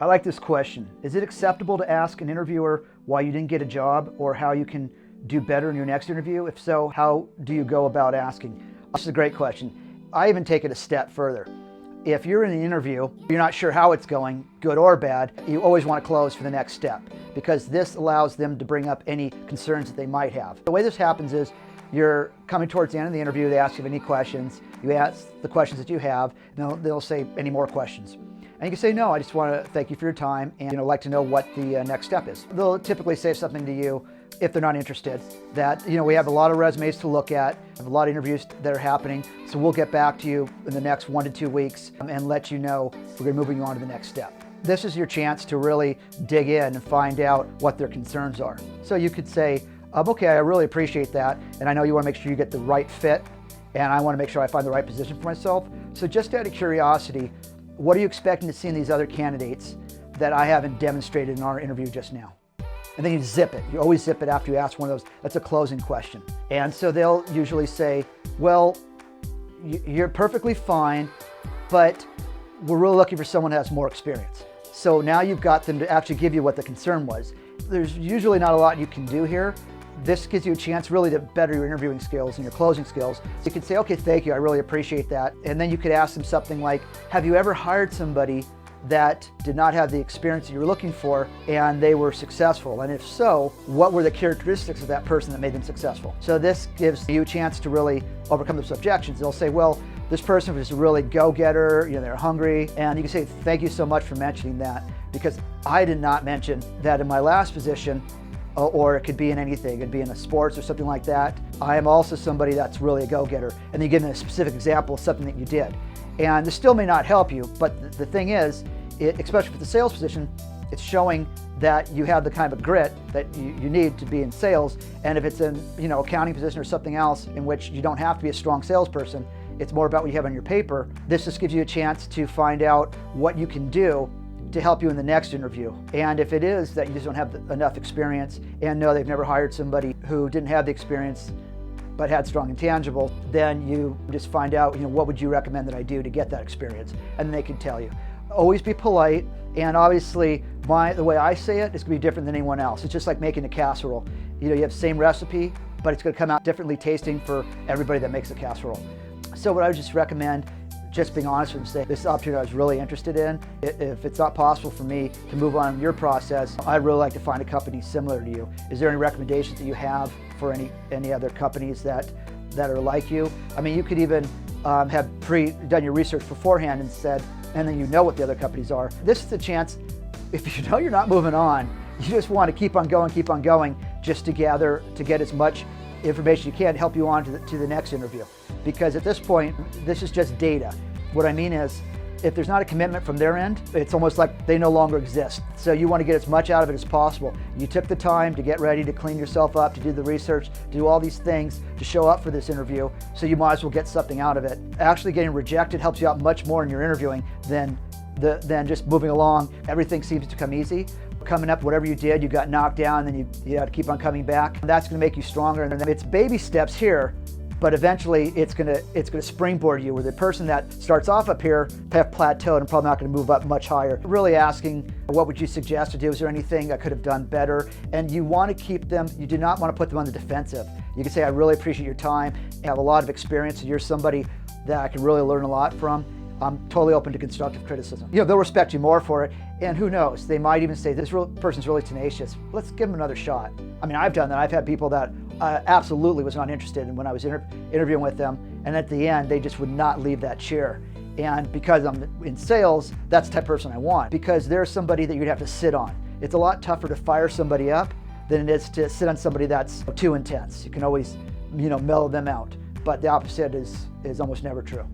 I like this question. Is it acceptable to ask an interviewer why you didn't get a job or how you can do better in your next interview? If so, how do you go about asking? This is a great question. I even take it a step further. If you're in an interview, you're not sure how it's going, good or bad, you always want to close for the next step because this allows them to bring up any concerns that they might have. The way this happens is you're coming towards the end of the interview, they ask you any questions, you ask the questions that you have, and they'll say any more questions. And you can say, no, I just want to thank you for your time and like to know what the next step is. They'll typically say something to you if they're not interested, that we have a lot of resumes to look at, have a lot of interviews that are happening, so we'll get back to you in the next 1 to 2 weeks and let you know we're going to move you on to the next step. This is your chance to really dig in and find out what their concerns are. So you could say, okay, I really appreciate that, and I know you want to make sure you get the right fit, and I want to make sure I find the right position for myself. So just out of curiosity, what are you expecting to see in these other candidates that I haven't demonstrated in our interview just now? And then you zip it. You always zip it after you ask one of those. That's a closing question. And so they'll usually say, well, you're perfectly fine, but we're really looking for someone who has more experience. So now you've got them to actually give you what the concern was. There's usually not a lot you can do here. This gives you a chance really to better your interviewing skills and your closing skills. You could say, okay, thank you, I really appreciate that. And then you could ask them something like, have you ever hired somebody that did not have the experience that you were looking for and they were successful? And if so, what were the characteristics of that person that made them successful? So this gives you a chance to really overcome those objections. They'll say, well, this person was a really go-getter, they're hungry. And you can say, thank you so much for mentioning that, because I did not mention that in my last position, or it could be in anything, it could be in a sports or something like that. I am also somebody that's really a go-getter. And you give them a specific example of something that you did. And this still may not help you, but the thing is, especially for the sales position, it's showing that you have the kind of grit that you need to be in sales. And if it's in accounting position or something else in which you don't have to be a strong salesperson, it's more about what you have on your paper. This just gives you a chance to find out what you can do to help you in the next interview. And if it is that you just don't have enough experience and know they've never hired somebody who didn't have the experience but had strong intangible, then you just find out, what would you recommend that I do to get that experience? And they can tell you. Always be polite, and obviously the way I say it is going to be different than anyone else. It's just like making a casserole. You have the same recipe, but it's going to come out differently tasting for everybody that makes a casserole. So what I would just recommend, just being honest with them, say, this opportunity I was really interested in. If it's not possible for me to move on in your process, I'd really like to find a company similar to you. Is there any recommendations that you have for any other companies that are like you? I mean, you could even have done your research beforehand and then you know what the other companies are. This is the chance, if you know you're not moving on, you just want to keep on going, just to get as much information you can to help you on to the next interview. Because at this point, this is just data. What I mean is, if there's not a commitment from their end, it's almost like they no longer exist. So you want to get as much out of it as possible. You took the time to get ready, to clean yourself up, to do the research, to do all these things, to show up for this interview, so you might as well get something out of it. Actually getting rejected helps you out much more in your interviewing than just moving along. Everything seems to come easy. Coming up, whatever you did, you got knocked down, and then you had to keep on coming back. That's going to make you stronger. And it's baby steps here, but eventually it's going to springboard you, where the person that starts off up here have plateaued and probably not going to move up much higher. Really asking, what would you suggest to do? Is there anything I could have done better? And you want to keep them, you do not want to put them on the defensive. You can say, I really appreciate your time. You have a lot of experience, and you're somebody that I can really learn a lot from. I'm totally open to constructive criticism. They'll respect you more for it, and who knows, they might even say, this person's really tenacious. Let's give them another shot. I mean, I've done that. I've had people that absolutely was not interested in when I was interviewing with them, and at the end, they just would not leave that chair. And because I'm in sales, that's the type of person I want, because there's somebody that you'd have to sit on. It's a lot tougher to fire somebody up than it is to sit on somebody that's too intense. You can always, mellow them out, but the opposite is almost never true.